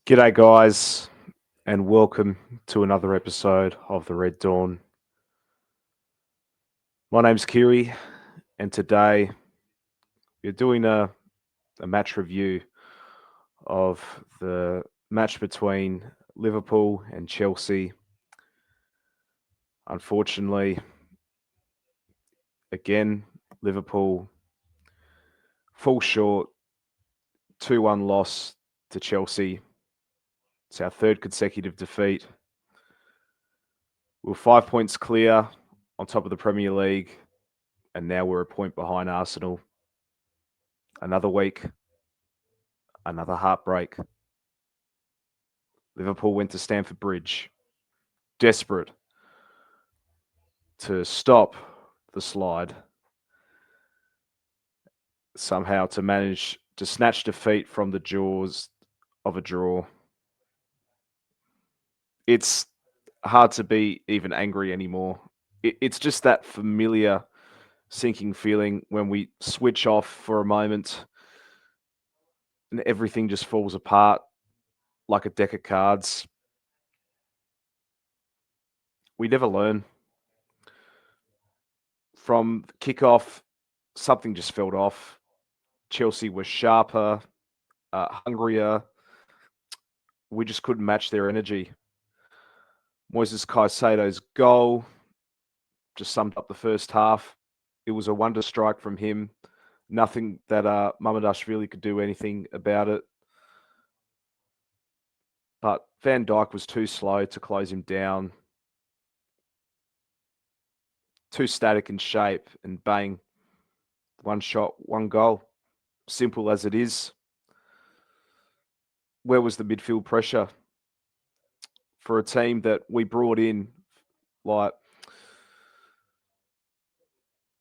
G'day, guys, and welcome to another episode of the Red Dawn. My name's Kiri, and today we're doing a match review of the match between Liverpool and Chelsea. Unfortunately, again, Liverpool fall short, 2-1 loss to Chelsea. It's our third consecutive defeat. We're 5 points clear on top of the Premier League, and now we're a point behind Arsenal. Another week, another heartbreak. Liverpool went to Stamford Bridge, desperate to stop the slide, somehow to manage to snatch defeat from the jaws of a draw. It's hard to be even angry anymore. It's just that familiar sinking feeling when we switch off for a moment and everything just falls apart like a deck of cards. We never learn. From kickoff, something just felt off. Chelsea was sharper, hungrier. We just couldn't match their energy. Moises Caicedo's goal just summed up the first half. It was a wonder strike from him. Nothing that Mamadashvili could do anything about it. But Van Dijk was too slow to close him down. Too static in shape, and bang, one shot, one goal. Simple as it is. Where was the midfield pressure for a team that we brought in, like,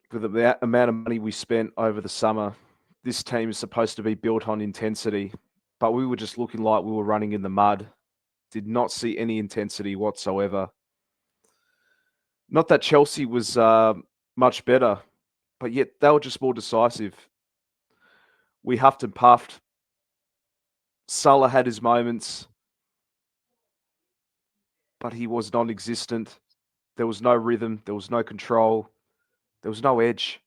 for the amount of money we spent over the summer? This team is supposed to be built on intensity, but we were just looking like we were running in the mud. Did not see any intensity whatsoever. Not that Chelsea was much better, but yet they were just more decisive. We huffed and puffed. Salah had his moments, but he was non-existent. There was no rhythm. There was no control. There was no edge.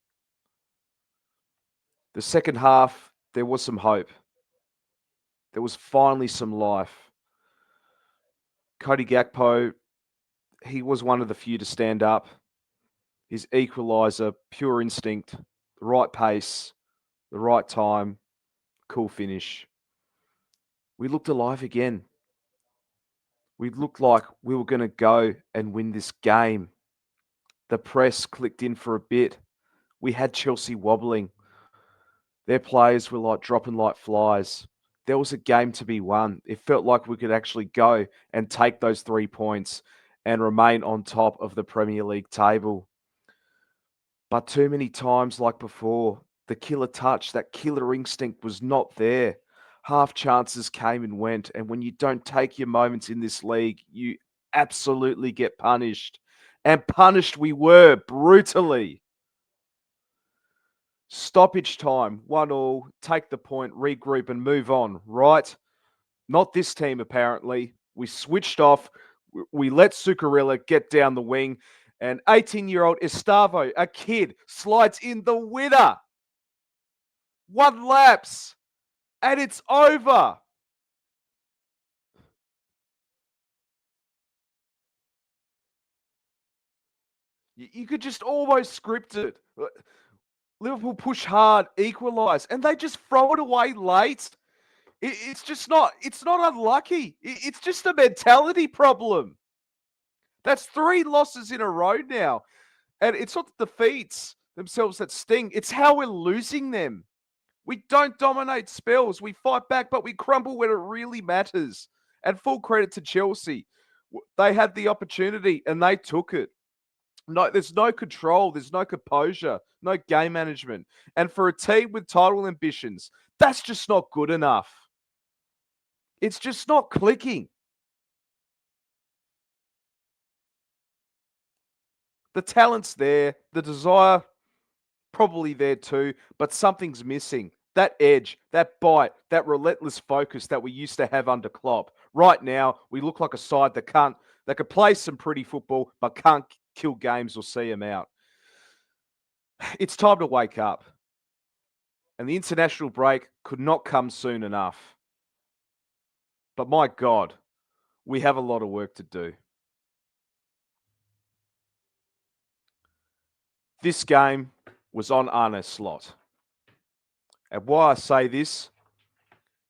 The second half, there was some hope. There was finally some life. Cody Gakpo, he was one of the few to stand up. His equaliser, pure instinct, the right pace, the right time, cool finish. We looked alive again. We looked like we were going to go and win this game. The press clicked in for a bit. We had Chelsea wobbling. Their players were like dropping like flies. There was a game to be won. It felt like we could actually go and take those 3 points and remain on top of the Premier League table. But too many times, like before, the killer touch, that killer instinct was not there. Half chances came and went. And when you don't take your moments in this league, you absolutely get punished. And punished we were brutally. Stoppage time, 1-1, take the point, regroup and move on, right? Not this team, apparently. We switched off. We let Zuccarello get down the wing. And 18-year-old Estavo, a kid, slides in the winner. One lapse. And it's over. You could just almost script it. Liverpool push hard, equalise, and they just throw it away late. It's just not, it's not unlucky. It's just a mentality problem. That's 3 losses in a row now. And it's not the defeats themselves that sting. It's how we're losing them. We don't dominate spells. We fight back, but we crumble when it really matters. And full credit to Chelsea. They had the opportunity and they took it. No, there's no control. There's no composure, no game management. And for a team with title ambitions, that's just not good enough. It's just not clicking. The talent's there, the desire probably there too, but something's missing. that edge, that bite, that relentless focus that we used to have under Klopp. Right now, we look like a side that could play some pretty football, but can't kill games or see them out. It's time to wake up. And the international break could not come soon enough. But my God, we have a lot of work to do. This game was on Arne Slot. And why I say this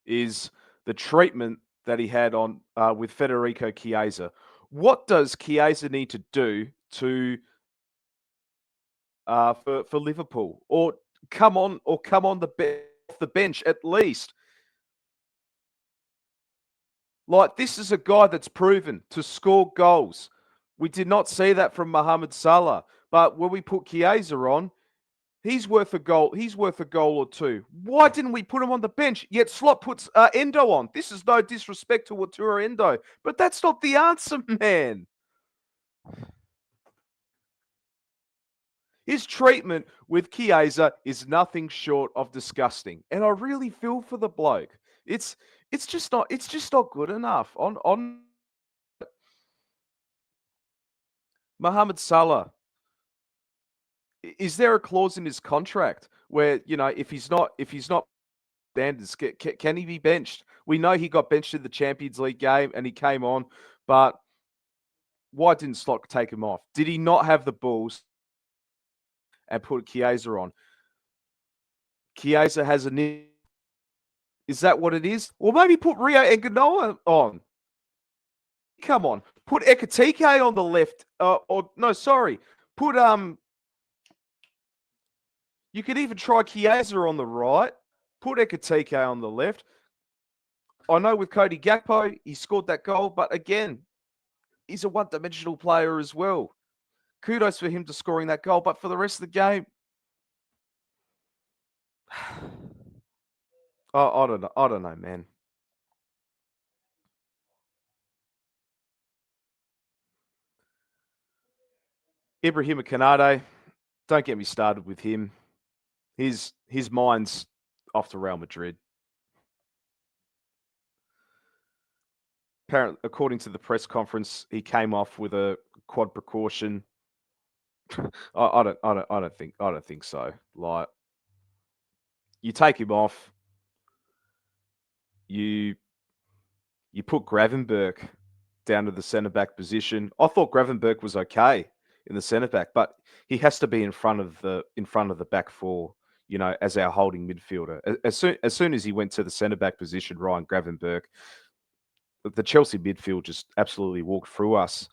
is the treatment that he had on with Federico Chiesa. What does Chiesa need to do to for Liverpool, or come on off the bench at least? Like, this is a guy that's proven to score goals. We did not see that from Mohamed Salah, but when we put Chiesa on, he's worth a goal. He's worth a goal or two. Why didn't we put him on the bench? Yet Slot puts Endo on. This is no disrespect to Watura Endo, but that's not the answer, man. His treatment with Chiesa is nothing short of disgusting, and I really feel for the bloke. It's just not good enough. On Mohamed Salah, is there a clause in his contract where, if he's not standards, can he be benched? We know he got benched in the Champions League game and he came on, but why didn't Slot take him off? Did he not have the balls and put Chiesa on? Chiesa has a knee. Is that what it is? Well, maybe put Rio and Ganoa on. Come on, put Ekatike on the left. Or no, sorry, put You could even try Chiesa on the right. Put Ekatike on the left. I know with Cody Gakpo, he scored that goal, but again, he's a one-dimensional player as well. Kudos for him to scoring that goal, but for the rest of the game, I don't know. I don't know, man. Ibrahima Kanate, don't get me started with him. His mind's off to Real Madrid. Apparently, according to the press conference, he came off with a quad precaution. I don't think so. Like, you take him off, you put Gravenberg down to the centre back position. I thought Gravenberg was okay in the centre back, but he has to be in front of the back four, as our holding midfielder. As soon as he went to the centre back position, Ryan Gravenberg, the Chelsea midfield just absolutely walked through us.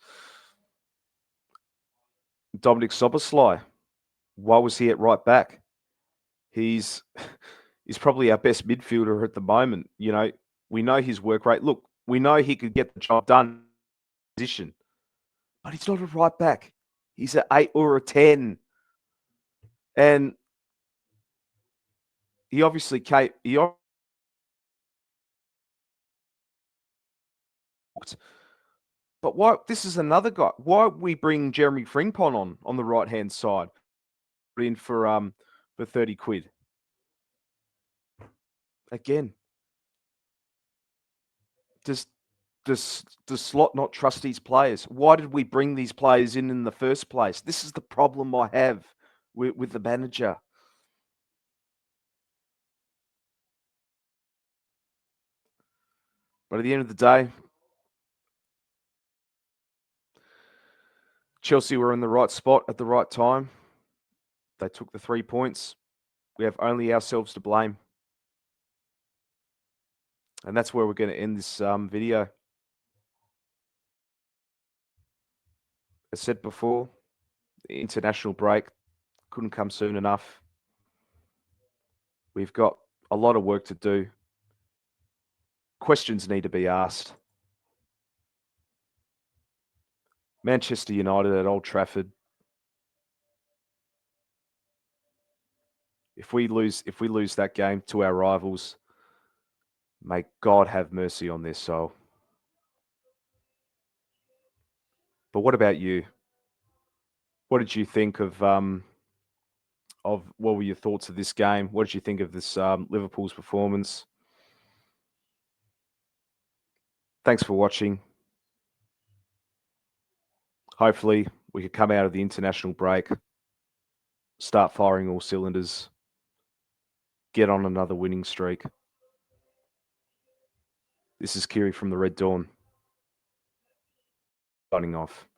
Dominic Soboslai, why was he at right back? He's he's probably our best midfielder at the moment. We know his work rate. Look, we know he could get the job done in position, but he's not a right back. He's an 8 or a 10. And he obviously came. But why? This is another guy. Why we bring Jeremy Frimpong on the right hand side, put in for 30 quid again? Does does Slot not trust these players? Why did we bring these players in the first place? This is the problem I have with the manager. But at the end of the day, Chelsea were in the right spot at the right time. They took the 3 points. We have only ourselves to blame. And that's where we're going to end this video. As said before, the international break couldn't come soon enough. We've got a lot of work to do. Questions need to be asked. Manchester United at Old Trafford. If we lose that game to our rivals, may God have mercy on their soul. But what about you? What did you think of what were your thoughts of this game? What did you think of this Liverpool's performance? Thanks for watching. Hopefully, we could come out of the international break, start firing all cylinders, get on another winning streak. This is Kiri from the Red Dawn, signing off.